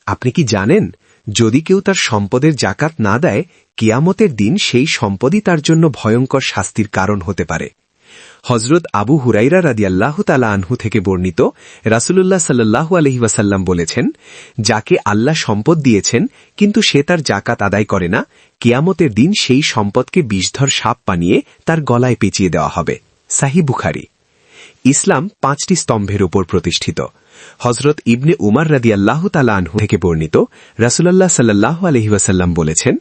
আপনি কি জানেন, যদি কেউ তার সম্পদের জাকাত না দেয়, কিয়ামতের দিন সেই সম্পদই তার জন্য ভয়ঙ্কর শাস্তির কারণ হতে পারে। হজরত আবু হুরাইরা রাদিয়াল্লাহু তাআলা আনহু থেকে বর্ণিত, রাসূলুল্লাহ সাল্লাল্লাহু আলাইহি ওয়াসাল্লাম বলেছেন, যাকে আল্লাহ সম্পদ দিয়েছেন কিন্তু সে তার জাকাত আদায় করে না, কিয়ামতের দিন সেই সম্পদকে বিষধর সাপ বানিয়ে তার গলায় পেঁচিয়ে দেওয়া হবে। সাহিহ বুখারী। ইসলাম 5টি স্তম্ভের উপর প্রতিষ্ঠিত। হজরত ইবনে উমার রাদিয়াল্লাহু তাআলা আনহু থেকে বর্ণিত, রাসূলুল্লাহ সাল্লাল্লাহু আলাইহি ওয়াসাল্লাম বলেছেন,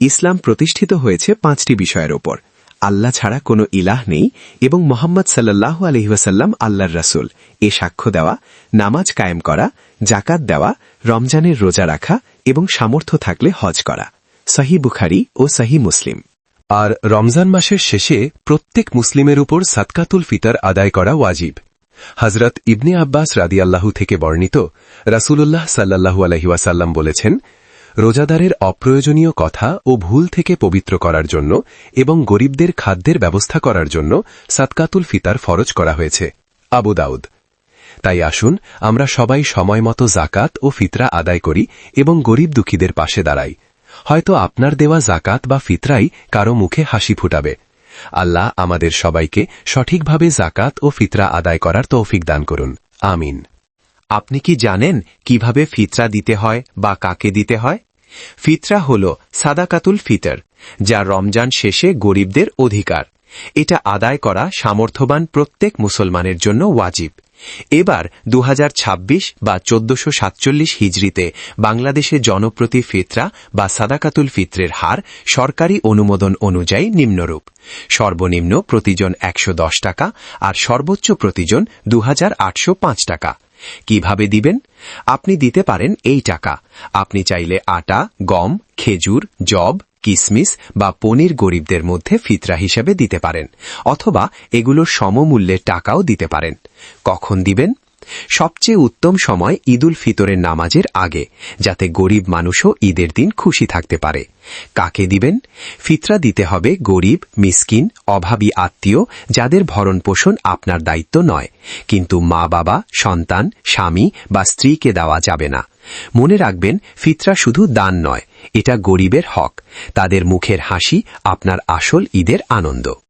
ইসলাম প্রতিষ্ঠিত হয়েছে 5টি বিষয়ের উপর: আল্লাহ ছাড়া কোনো ইলাহ নেই এবং মুহাম্মদ সাল্লাল্লাহু আলাইহি ওয়াসাল্লাম আল্লাহর রাসূল, এ সাক্ষ্য দেওয়া, নামাজ কায়েম করা, যাকাত দেওয়া, রমজানের রোজা রাখা এবং সামর্থ্য থাকলে হজ করা। সহিহ বুখারী ও সহিহ মুসলিম। আর রমজান মাসের শেষে প্রত্যেক মুসলিমের উপর সাদকাতুল ফিতর আদায় করা ওয়াজিব। হযরত ইবনে আব্বাস রাদিয়াল্লাহু থেকে বর্ণিত, রাসূলুল্লাহ সাল্লাল্লাহু আলাইহি ওয়াসাল্লাম বলেছেন, রোজাদারের অপ্রয়োজনীয় কথা ও ভুল থেকে পবিত্র করার জন্য এবং গরিবদের খাদ্যের ব্যবস্থা করার জন্য সাদকাতুল ফিতর ফরজ করা হয়েছে। আবু দাউদ। তাই আসুন আমরা সবাই সময়মতো যাকাত ও ফিতরা আদায় করি এবং গরিব দুঃখীদের পাশে দাঁড়াই। হয়তো আপনার দেওয়া যাকাত বা ফিতরাই কারো মুখে হাসি ফুটাবে। আল্লাহ আমাদের সবাইকে সঠিকভাবে যাকাত ও ফিতরা আদায় করার তৌফিক দান করুন। আমিন। আপনি কি জানেন কিভাবে ফিতরা দিতে হয় বা কাকে দিতে হয়? ফিতরা হল সাদাকাতুল ফিতর, যা রমজান শেষে গরিবদের অধিকার। এটা আদায় করা সামর্থ্যবান প্রত্যেক মুসলমানের জন্য ওয়াজিব। এবার 2026 বা 1447 হিজরিতে বাংলাদেশে জনপ্রতি ফিতরা বা সাদাকাতুল ফিতরের হার সরকারি অনুমোদন অনুযায়ী নিম্নরূপ: সর্বনিম্ন প্রতিজন 110 টাকা আর সর্বোচ্চ প্রতিজন 2805 টাকা। কিভাবে দিবেন? আপনি দিতে পারেন এই টাকা। আপনি চাইলে আটা, গম, খেজুর, যব, কিসমিস বা পনির গরিবদের মধ্যে ফিতরা হিসেবে দিতে পারেন, অথবা এগুলোর সমমূল্যের টাকাও দিতে পারেন। কখন দিবেন? সবচেয়ে উত্তম সময় ঈদুল ফিতরের নামাজের আগে, যাতে গরিব মানুষও ঈদের দিন খুশি থাকতে পারে। কাকে দিবেন? ফিতরা দিতে হবে গরিব, মিসকিন, অভাবী আত্মীয়, যাদের ভরণ পোষণ আপনার দায়িত্ব নয়, কিন্তু মা বাবা, সন্তান, স্বামী বা স্ত্রীকে দেওয়া যাবে না। মনে রাখবেন, ফিতরা শুধু দান নয়, এটা গরিবের হক। তাদের মুখের হাসি আপনার আসল ঈদের আনন্দ।